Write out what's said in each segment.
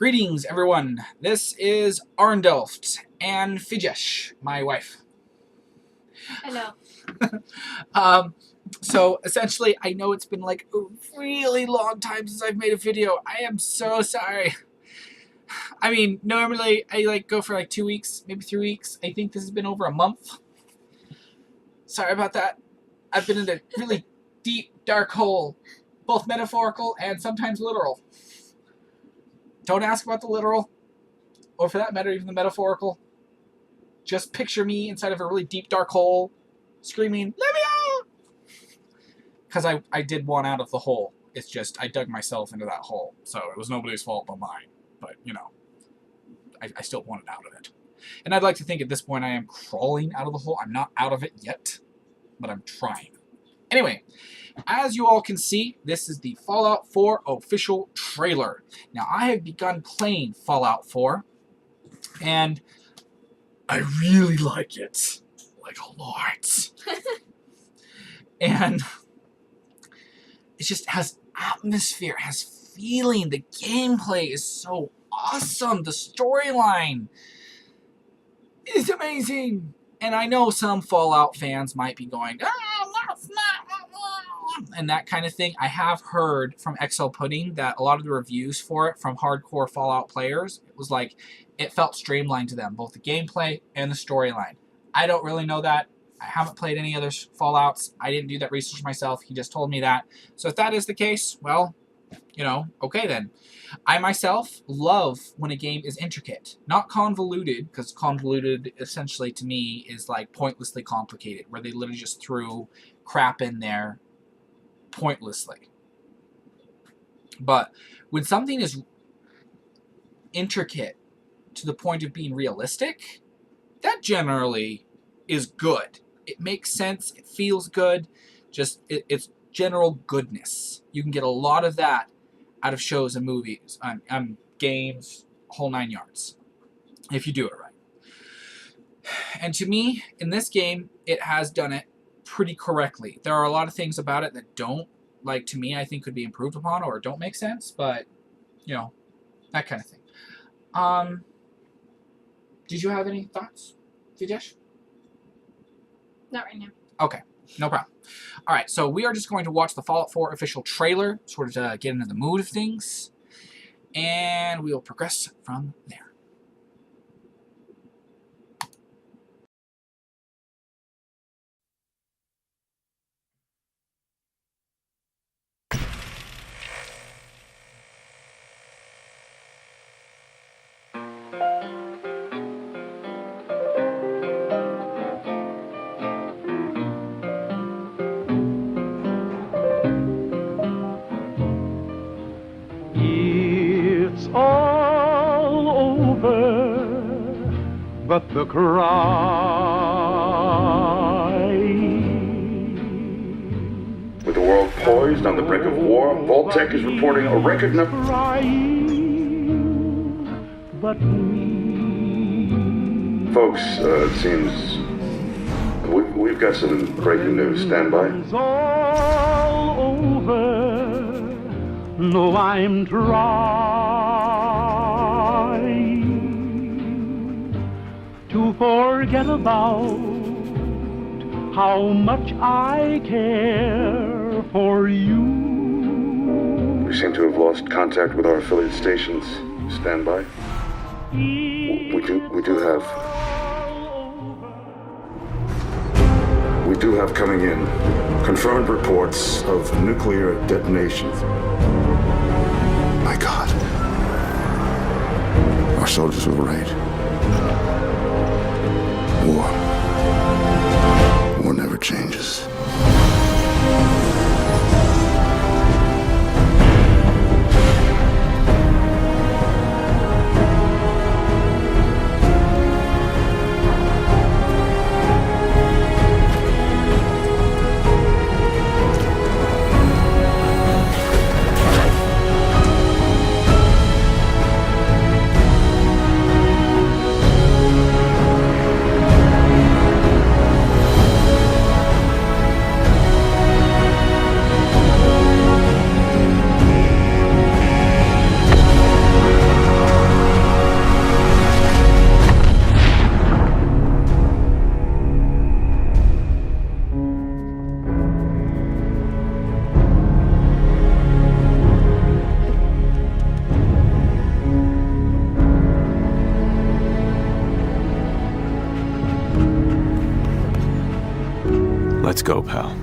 Greetings, everyone. This is Arndelft and Fijesh, my wife. Hello. So essentially, I know it's been like a really long time since I've made a video. I am so sorry. I mean, normally I like go for like 2 weeks, maybe 3 weeks. I think this has been over a month. Sorry about that. I've been in a really deep, dark hole, both metaphorical and sometimes literal. Don't ask about the literal, or for that matter, even the metaphorical. Just picture me inside of a really deep, dark hole, screaming, "Let me out!" Because I did want out of the hole. It's just, I dug myself into that hole. So it was nobody's fault but mine. But, you know, I still wanted out of it. And I'd like to think at this point I am crawling out of the hole. I'm not out of it yet, but I'm trying. Anyway, as you all can see, this is the Fallout 4 official trailer. Now, I have begun playing Fallout 4, and I really like it. Like a lot. And it just has atmosphere, has feeling. The gameplay is so awesome. The storyline is amazing. And I know some Fallout fans might be going, "Oh, that's not," and that kind of thing. I have heard from XL Pudding that a lot of the reviews for it from hardcore Fallout players, it was like, it felt streamlined to them, both the gameplay and the storyline. I don't really know that. I haven't played any other Fallouts. I didn't do that research myself. He just told me that. So if that is the case, well, you know, okay then. I myself love when a game is intricate, not convoluted, because convoluted essentially to me is like pointlessly complicated, where they literally just threw crap in there pointlessly. But when something is intricate to the point of being realistic, that generally is good. It makes sense, it feels good, just it's general goodness. You can get a lot of that out of shows and movies, games, whole 9 yards, if you do it right. And to me, in this game, it has done it pretty correctly. There are a lot of things about it that don't, like, to me, I think could be improved upon or don't make sense, but, you know, that kind of thing. Did you have any thoughts, Fijesh? Not right now. Okay, no problem. All right, so we are just going to watch the Fallout 4 official trailer, sort of to get into the mood of things, and we will progress from there. It's all over, but the cry. With the world poised on the brink of war, Vault-Tec is reporting a record number. But we. Folks, it seems we've got some breaking news. Stand by. It's all over. No, I'm trying to forget about how much I care for you. We seem to have lost contact with our affiliate stations. Stand by. We do have coming in confirmed reports of nuclear detonations. My God. Our soldiers were right. War never changes. go, pal.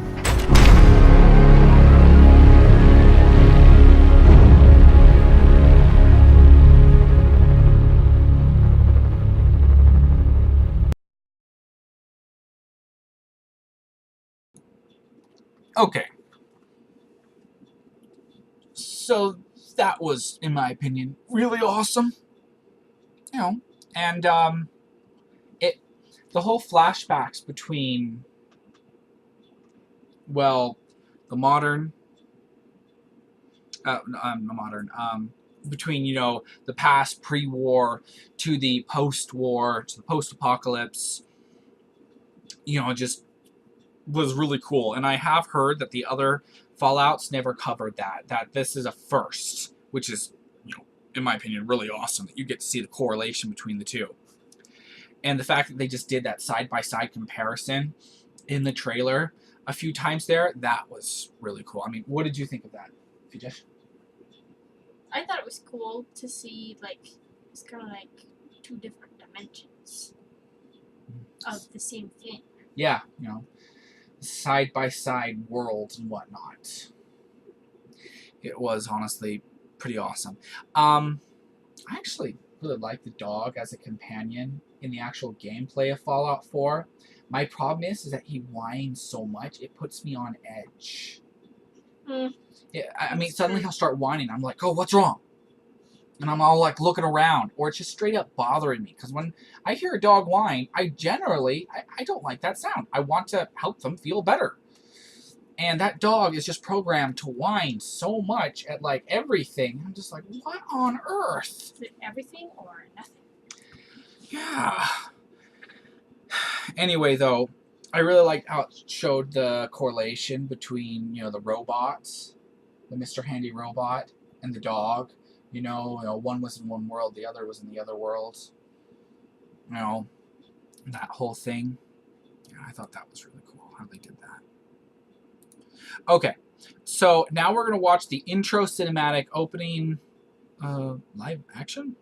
Okay. So that was, in my opinion, really awesome. You know, and the whole flashbacks between, well, the modern, between, you know, the past pre-war to the post-war to the post-apocalypse, you know, just was really cool. And I have heard that the other Fallouts never covered that. That this is a first, which is, you know, in my opinion, really awesome that you get to see the correlation between the two. And the fact that they just did that side-by-side comparison in the trailer a few times there, that was really cool. I mean, what did you think of that, Fijesh? I thought it was cool to see, like, it's kind of like two different dimensions of the same thing. Yeah, you know, side-by-side worlds and whatnot. It was honestly pretty awesome. I actually really like the dog as a companion in the actual gameplay of Fallout 4. My problem is that he whines so much, it puts me on edge. Yeah, I mean, suddenly he'll start whining. I'm like, oh, what's wrong? And I'm all like looking around, or it's just straight up bothering me. Because when I hear a dog whine, I generally, I don't like that sound. I want to help them feel better. And that dog is just programmed to whine so much at like everything. I'm just like, what on earth? Is it everything or nothing? Yeah. Anyway, though, I really liked how it showed the correlation between, you know, the robots, the Mr. Handy robot, and the dog. You know, one was in one world, the other was in the other world. You know, that whole thing. Yeah, I thought that was really cool how they did that. Okay, so now we're going to watch the intro cinematic opening live action?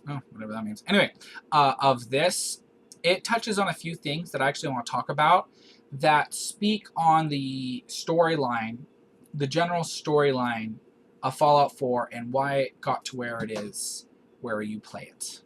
Oh, whatever that means. Anyway, of this. It touches on a few things that I actually want to talk about that speak on the storyline, the general storyline of Fallout 4 and why it got to where it is, where you play it.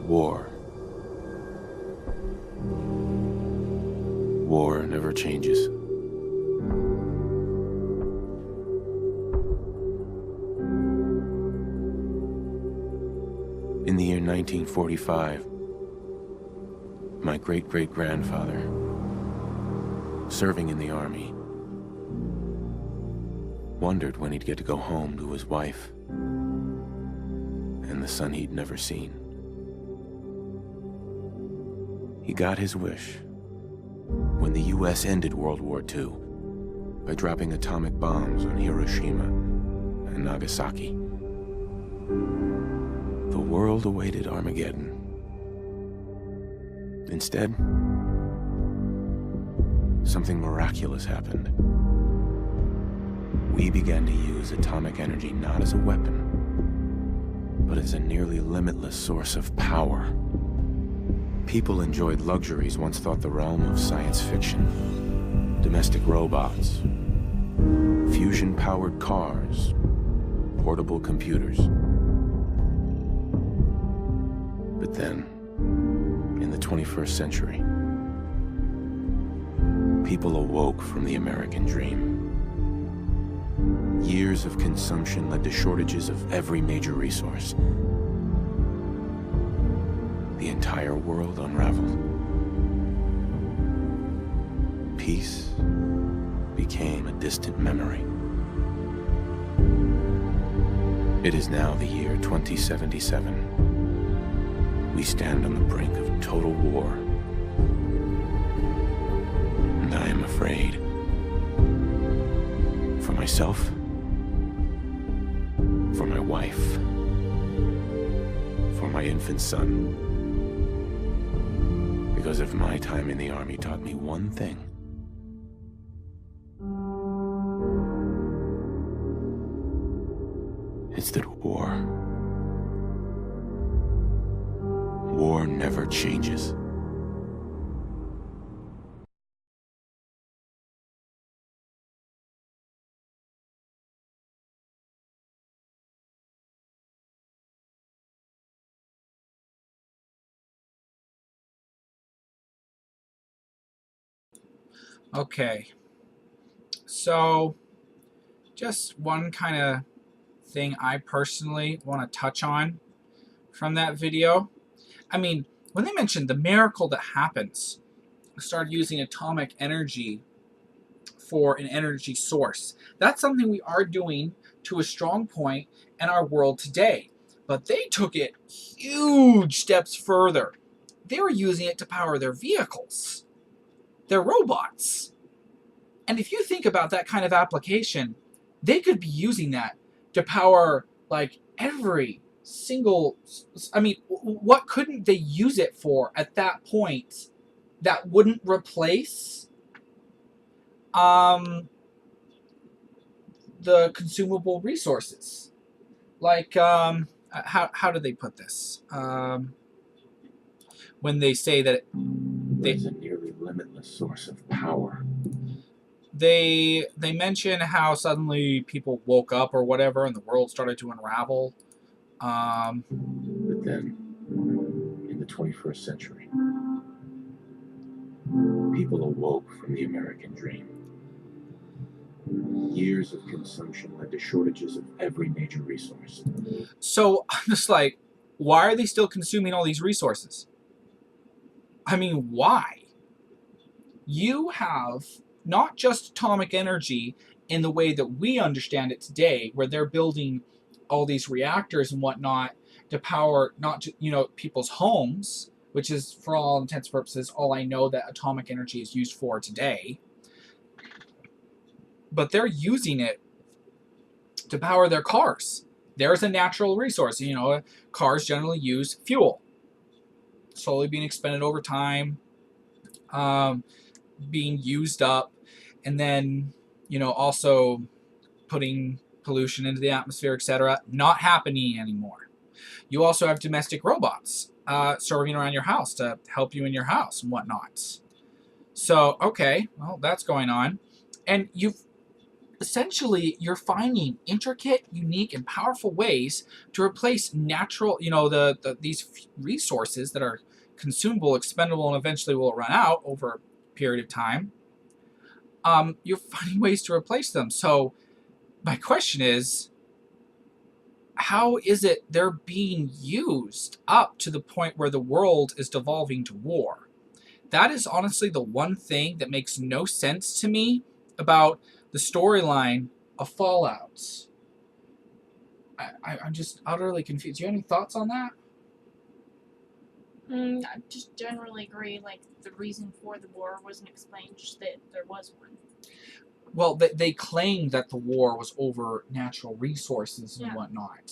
War. War never changes. In the year 1945, my great-great-grandfather, serving in the army, wondered when he'd get to go home to his wife and the son he'd never seen. He got his wish when the U.S. ended World War II by dropping atomic bombs on Hiroshima and Nagasaki. The world awaited Armageddon. Instead, something miraculous happened. We began to use atomic energy not as a weapon, but as a nearly limitless source of power. People enjoyed luxuries once thought the realm of science fiction. Domestic robots, fusion-powered cars, portable computers. But then, in the 21st century, people awoke from the American dream. Years of consumption led to shortages of every major resource. The entire world unraveled. Peace became a distant memory. It is now the year 2077. We stand on the brink of total war I am afraid. For myself. For my wife. For my infant son. Because if my time in the army taught me one thing, it's that war never changes. Okay, so just one kind of thing I personally want to touch on from that video. I mean, when they mentioned the miracle that happens, start using atomic energy for an energy source. That's something we are doing to a strong point in our world today. But they took it huge steps further. They were using it to power their vehicles, their robots. And if you think about that kind of application, they could be using that to power like every single, I mean, what couldn't they use it for at that point that wouldn't replace the consumable resources? Like, how do they put this? When they say that There's a nearly limitless source of power. they mention how suddenly people woke up or whatever and the world started to unravel. But then, in the 21st century, people awoke from the American dream. Years of consumption led to shortages of every major resource. So I'm just like, why are they still consuming all these resources? I mean, why? You have not just atomic energy in the way that we understand it today, where they're building all these reactors and whatnot to power not just, people's homes, which is for all intents and purposes all I know that atomic energy is used for today. But they're using it to power their cars. There's a natural resource. Cars generally use fuel, slowly being expended over time, being used up, and then also putting pollution into the atmosphere, etc. Not happening anymore. You also have domestic robots serving around your house to help you in your house and whatnot. So, okay, well, that's going on. And you're finding intricate, unique, and powerful ways to replace natural, these resources that are consumable, expendable, and eventually will run out over a period of time. You're finding ways to replace them. So my question is, how is it they're being used up to the point where the world is devolving to war? That is honestly the one thing that makes no sense to me about the storyline of Fallout. I'm just utterly confused. Do you have any thoughts on that? I just generally agree, like, the reason for the war wasn't explained, just that there was one. Well, they claimed that the war was over natural resources and whatnot,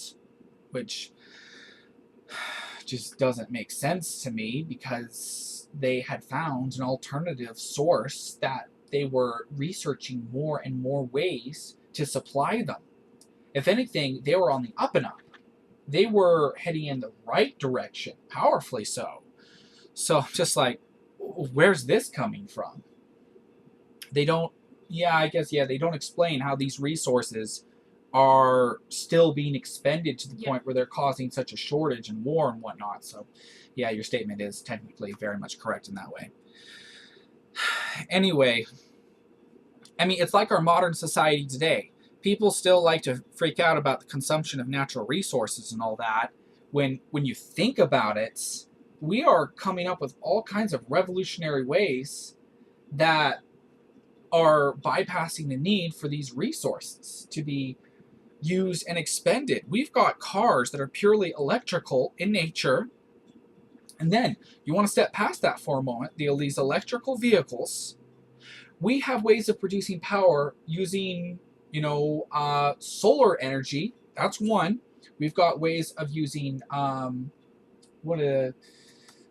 which just doesn't make sense to me because they had found an alternative source that they were researching more and more ways to supply them. If anything, they were on the up and up. They were heading in the right direction, powerfully so. So I'm just like, where's this coming from? They don't, they don't explain how these resources are still being expended to the point where they're causing such a shortage and war and whatnot. So, yeah, your statement is technically very much correct in that way. Anyway, I mean, it's like our modern society today. People still like to freak out about the consumption of natural resources and all that. When you think about it, we are coming up with all kinds of revolutionary ways that are bypassing the need for these resources to be used and expended. We've got cars that are purely electrical in nature. And then you want to step past that for a moment. These electrical vehicles We have ways of producing power using, solar energy. That's one. We've got ways of using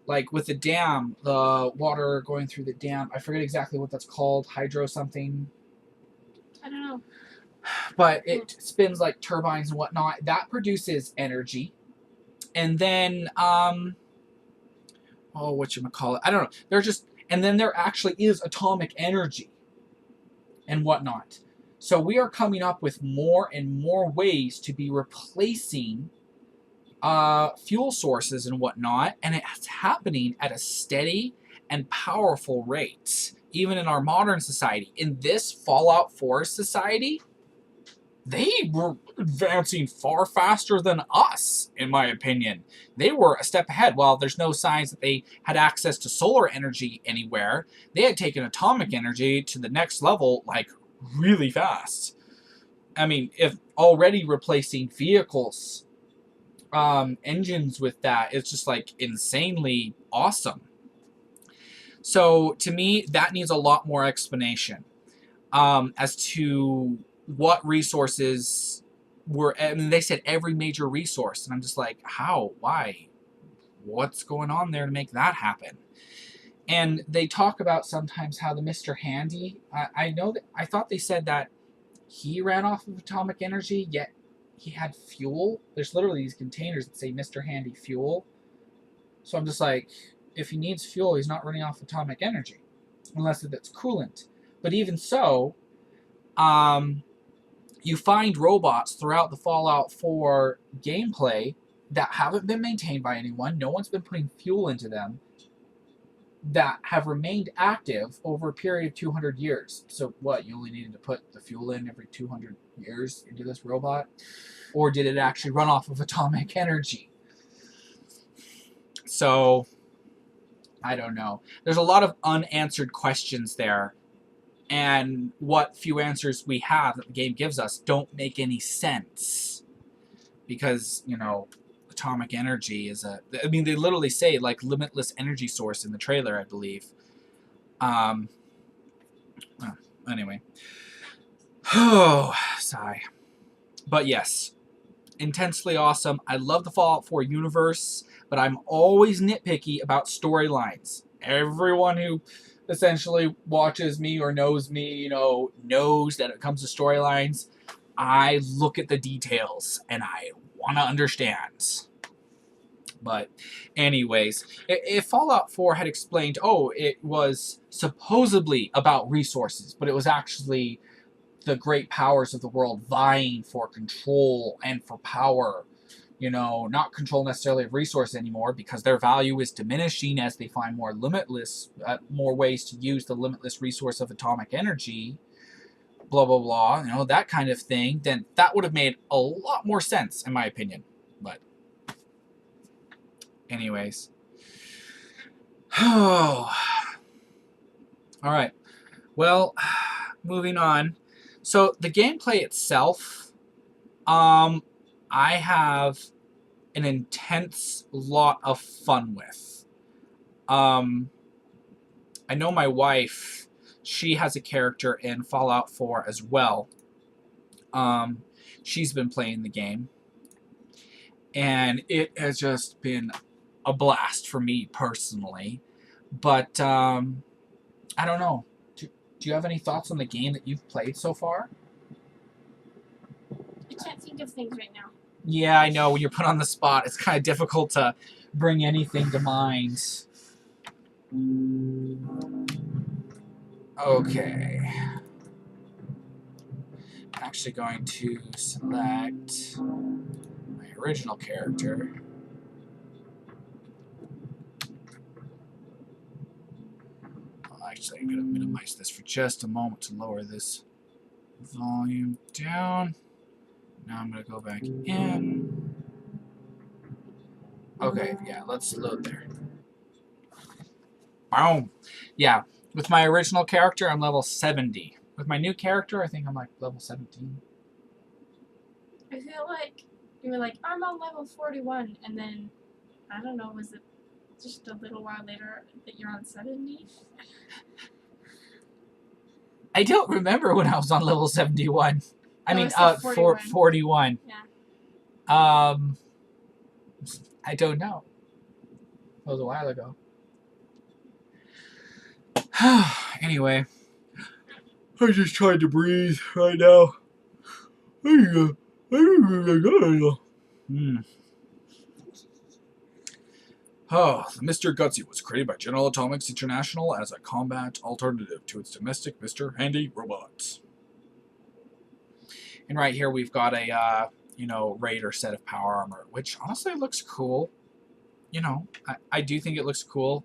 like with the dam, the water going through the dam. I forget exactly what that's called, hydro something. I don't know. But it spins like turbines and whatnot. That produces energy. And then, whatchamacallit? I don't know. And then there actually is atomic energy and whatnot. So we are coming up with more and more ways to be replacing fuel sources and whatnot, and it's happening at a steady and powerful rate, even in our modern society. In this Fallout 4 society, they were advancing far faster than us, in my opinion. They were a step ahead. While there's no signs that they had access to solar energy anywhere, they had taken atomic energy to the next level, like, really fast. I mean, if already replacing vehicles, engines with that, it's just, like, insanely awesome. So, to me, that needs a lot more explanation as to what resources were. I mean, they said every major resource, and I'm just like, how? Why? What's going on there to make that happen? And they talk about sometimes how the Mr. Handy, I thought they said that he ran off of atomic energy, yet he had fuel. There's literally these containers that say Mr. Handy fuel. So I'm just like, if he needs fuel, he's not running off atomic energy, unless it's coolant. But even so, you find robots throughout the Fallout 4 gameplay that haven't been maintained by anyone. No one's been putting fuel into them, that have remained active over a period of 200 years. So what, you only needed to put the fuel in every 200 years into this robot? Or did it actually run off of atomic energy? So, I don't know. There's a lot of unanswered questions there. And what few answers we have that the game gives us don't make any sense. Because, atomic energy is they literally say, like, limitless energy source in the trailer, I believe. Anyway. Oh, sigh. But yes, intensely awesome. I love the Fallout 4 universe, but I'm always nitpicky about storylines. Everyone who essentially watches me or knows me, knows that it comes to storylines. I look at the details and I want to understand. But anyways, if Fallout 4 had explained, it was supposedly about resources, but it was actually the great powers of the world vying for control and for power, not control necessarily of resources anymore, because their value is diminishing as they find more ways to use the limitless resource of atomic energy, blah, blah, blah, that kind of thing, then that would have made a lot more sense, in my opinion. But anyways. All right. Well, moving on. So the gameplay itself, I have an intense lot of fun with. I know my wife, she has a character in Fallout 4 as well. She's been playing the game. And it has just been a blast for me personally. But, I don't know. Do you have any thoughts on the game that you've played so far? I can't think of things right now. Yeah, I know. When you're put on the spot, it's kind of difficult to bring anything to mind. Okay. I'm actually going to select my original character. Actually, I'm going to minimize this for just a moment to lower this volume down. Now I'm going to go back in. Okay, yeah, let's load there. Boom. Yeah, with my original character, I'm level 70. With my new character, I think I'm like level 17. I feel like you were like, I'm on level 41, and then, I don't know, was it just a little while later that you're on 70? I don't remember when I was on level 71. I No, mean, it's like 41. 41. Yeah. I don't know. That was a while ago. Anyway, I'm just trying to breathe right now. Oh, the Mr. Gutsy was created by General Atomics International as a combat alternative to its domestic Mr. Handy robots. And right here we've got a, Raider set of power armor, which honestly looks cool. I do think it looks cool.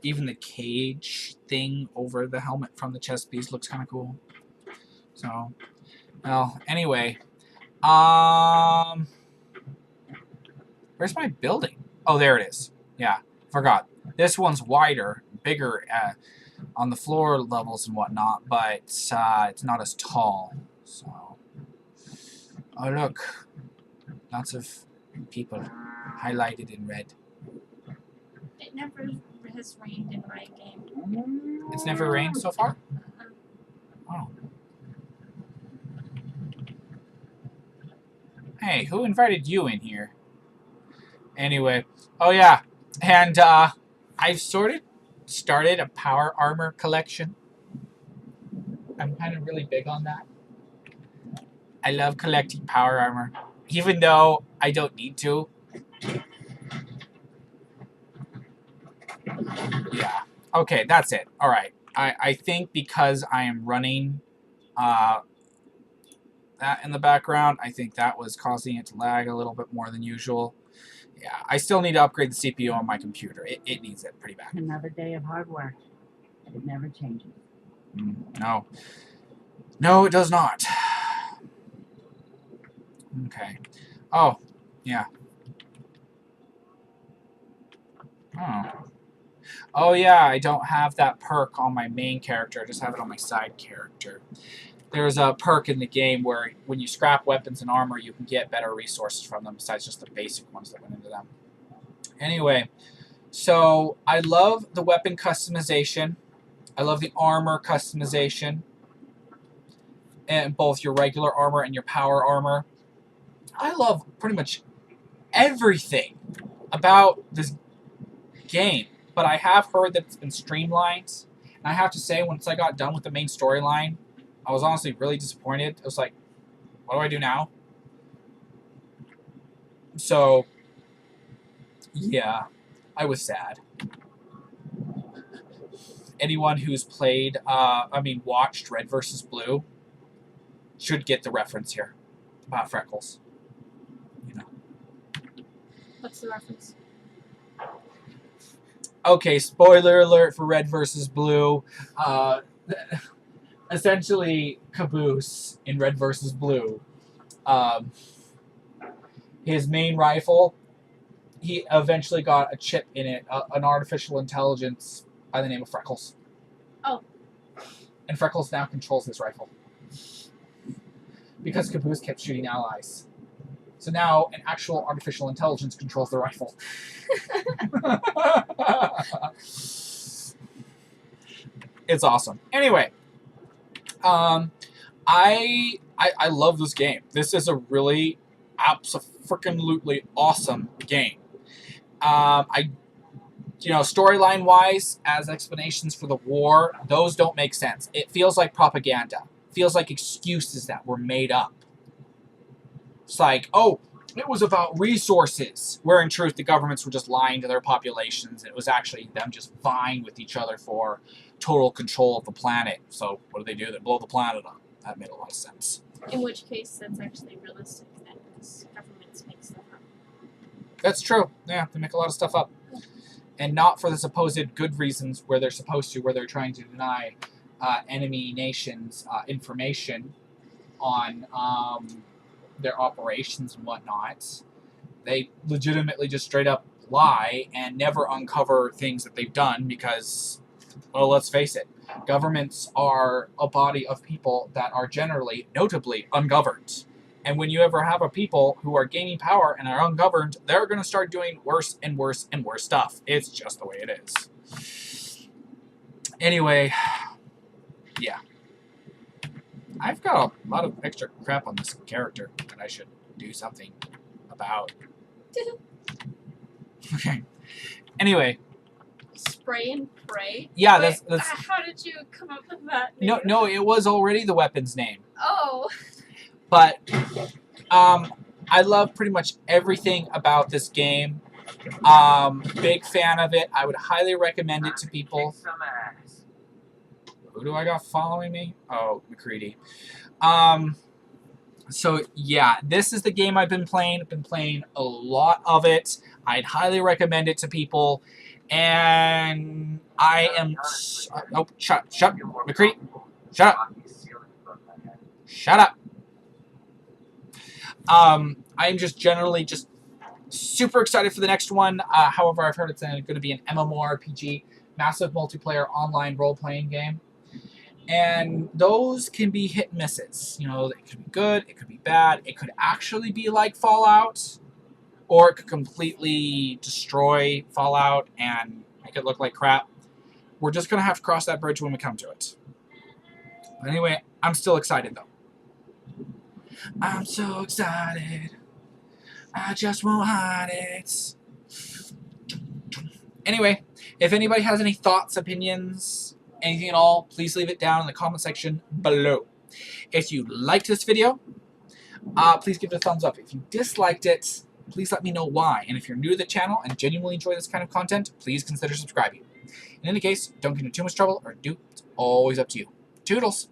Even the cage thing over the helmet from the chest piece looks kind of cool. So, well, anyway. Where's my building? Oh, there it is. Yeah, forgot. This one's wider, bigger on the floor levels and whatnot, but it's not as tall. So, oh look, lots of people highlighted in red. It never has rained in my game. It's never rained so far? Oh. Hey, who invited you in here? Anyway, oh yeah, and I've sort of started a power armor collection. I'm kind of really big on that. I love collecting power armor, even though I don't need to. Yeah. Okay, that's it. All right. I think because I am running that in the background, I think that was causing it to lag a little bit more than usual. Yeah, I still need to upgrade the CPU on my computer. It needs it pretty bad. Another day of hard work. It never changes. No. No, it does not. Okay. Oh, yeah. Oh. Oh, yeah, I don't have that perk on my main character. I just have it on my side character. There's a perk in the game where when you scrap weapons and armor, you can get better resources from them besides just the basic ones that went into them. Anyway, so I love the weapon customization. I love the armor customization. And both your regular armor and your power armor. I love pretty much everything about this game. But I have heard that it's been streamlined. And I have to say, once I got done with the main storyline, I was honestly really disappointed. I was like, what do I do now? So, yeah, I was sad. Anyone who's played, watched Red vs. Blue should get the reference here about Freckles. What's the reference? Okay, spoiler alert for Red vs. Blue. Essentially, Caboose in Red vs. Blue. His main rifle, he eventually got a chip in it, an artificial intelligence by the name of Freckles. Oh. And Freckles now controls his rifle. Because Caboose kept shooting allies. So now an actual artificial intelligence controls the rifle. It's awesome. Anyway, I love this game. This is a really abso-freaking-lutely awesome game. Storyline wise, as explanations for the war, those don't make sense. It feels like propaganda. It feels like excuses that were made up. It's like, oh, it was about resources, where in truth the governments were just lying to their populations. It was actually them just vying with each other for total control of the planet. So what do? They blow the planet up. That made a lot of sense. In which case, that's actually realistic then, because governments make stuff up. That's true. Yeah, they make a lot of stuff up. And not for the supposed good reasons where they're supposed to, where they're trying to deny enemy nations information on their operations and whatnot. They legitimately just straight up lie and never uncover things that they've done because, well, let's face it, governments are a body of people that are generally, notably, ungoverned. And when you ever have a people who are gaining power and are ungoverned, they're going to start doing worse and worse and worse stuff. It's just the way it is. Anyway, yeah. I've got a lot of extra crap on this character that I should do something about. Okay. Anyway. Spray and pray? Yeah, Wait, that's how did you come up with that name? no, it was already the weapon's name. Oh. But I love pretty much everything about this game. Big fan of it. I would highly recommend it to people. Who do I got following me? Oh, McCready. So yeah, this is the game I've been playing. I've been playing a lot of it. I'd highly recommend it to people. And I am... Oh, shut McCready. Shut up. Shut up. I'm just generally just super excited for the next one. However, I've heard it's going to be an MMORPG, massive multiplayer online role-playing game. And those can be hit and misses. You know, it could be good, it could be bad, it could actually be like Fallout, or it could completely destroy Fallout and make it look like crap. We're just going to have to cross that bridge when we come to it. But anyway, I'm still excited though. I'm so excited. I just won't hide it. Anyway, if anybody has any thoughts, opinions, anything at all, please leave it down in the comment section below. If you liked this video, please give it a thumbs up. If you disliked it, please let me know why. And if you're new to the channel and genuinely enjoy this kind of content, please consider subscribing. In any case, don't get into too much trouble or do. It's always up to you. Toodles!